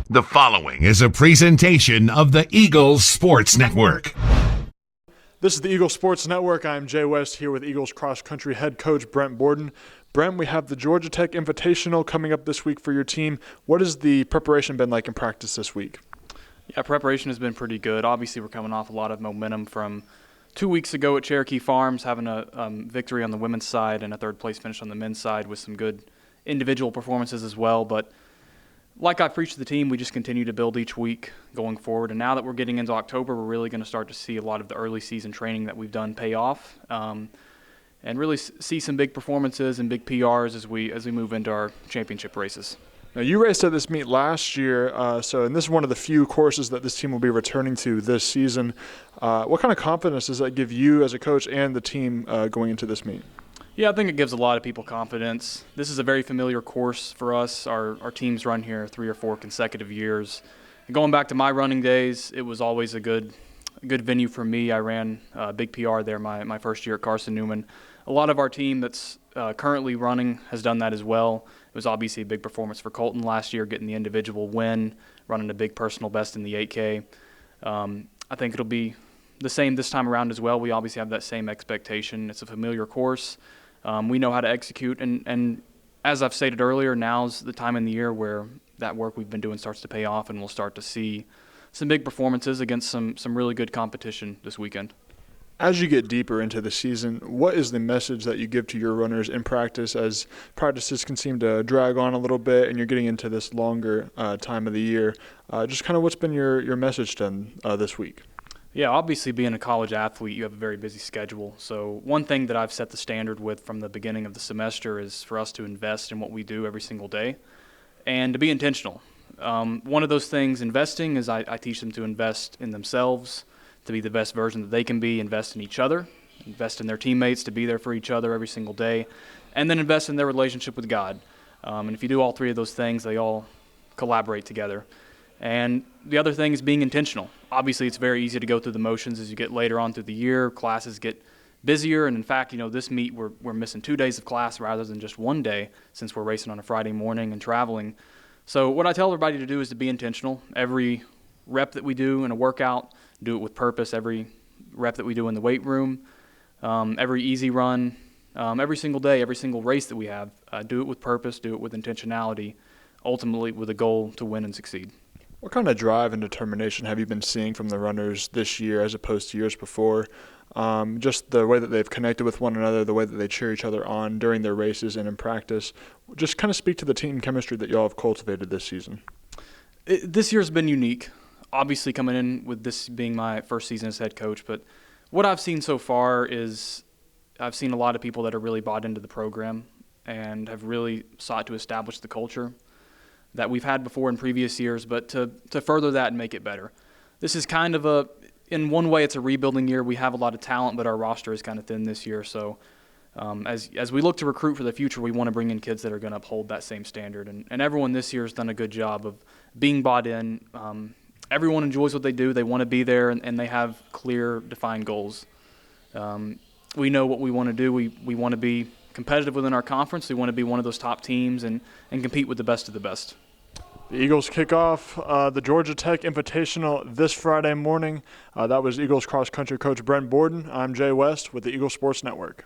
The following is a presentation of the Eagles Sports Network. This is the Eagles Sports Network. I'm Jay West here with Eagles cross-country head coach Brent Borden. Brent, we have the Georgia Tech Invitational coming up this week for your team. What has the preparation been like in practice this week? Yeah, preparation has been pretty good. Obviously, we're coming off a lot of momentum from 2 weeks ago at Cherokee Farms, having a victory on the women's side and a third-place finish on the men's side with some good individual performances as well. But like I preached to the team, we just continue to build each week going forward. And now that we're getting into October, we're really going to start to see a lot of the early season training that we've done pay off, and really see some big performances and big PRs as we move into our championship races. Now, you raced at this meet last year, and this is one of the few courses that this team will be returning to this season. What kind of confidence does that give you as a coach and the team going into this meet? Yeah, I think it gives a lot of people confidence. This is a very familiar course for us. Our teams run here 3 or 4 consecutive years. And going back to my running days, it was always a good venue for me. I ran a big PR there my first year at Carson-Newman. A lot of our team that's currently running has done that as well. It was obviously a big performance for Colton last year, getting the individual win, running a big personal best in the 8K. I think it'll be the same this time around as well. We obviously have that same expectation. It's a familiar course. We know how to execute, and as I've stated earlier, now's the time in the year where that work we've been doing starts to pay off, and we'll start to see some big performances against some really good competition this weekend. As you get deeper into the season, what is the message that you give to your runners in practice, as practices can seem to drag on a little bit and you're getting into this longer time of the year? Just kind of what's been your message to them this week? Yeah, obviously being a college athlete, you have a very busy schedule. So one thing that I've set the standard with from the beginning of the semester is for us to invest in what we do every single day and to be intentional. One of those things, investing, is I teach them to invest in themselves, to be the best version that they can be, invest in each other, invest in their teammates, to be there for each other every single day, and then invest in their relationship with God. And if you do all 3 of those things, they all collaborate together. And the other thing is being intentional. Obviously, it's very easy to go through the motions as you get later on through the year. Classes get busier, and in fact, this meet we're missing 2 days of class rather than just 1 day, since we're racing on a Friday morning and traveling. So what I tell everybody to do is to be intentional. Every rep that we do in a workout, do it with purpose. Every rep that we do in the weight room, every easy run, every single day, every single race that we have, do it with purpose, do it with intentionality, ultimately with a goal to win and succeed. What kind of drive and determination have you been seeing from the runners this year as opposed to years before? Just the way that they've connected with one another, the way that they cheer each other on during their races and in practice. Just kind of speak to the team chemistry that y'all have cultivated this season. This year's been unique. Obviously, coming in with this being my first season as head coach, but what I've seen so far is I've seen a lot of people that are really bought into the program and have really sought to establish the culture that we've had before in previous years, but to further that and make it better. This is kind of in one way, it's a rebuilding year. We have a lot of talent, but our roster is kind of thin this year. So as we look to recruit for the future, we want to bring in kids that are going to uphold that same standard. And everyone this year has done a good job of being bought in. Everyone enjoys what they do. They want to be there, and they have clear, defined goals. We know what we want to do. We want to be competitive within our conference. We want to be one of those top teams and compete with the best of the best. The Eagles kick off the Georgia Tech Invitational this Friday morning. That was Eagles cross-country coach Brent Borden. I'm Jay West with the Eagles Sports Network.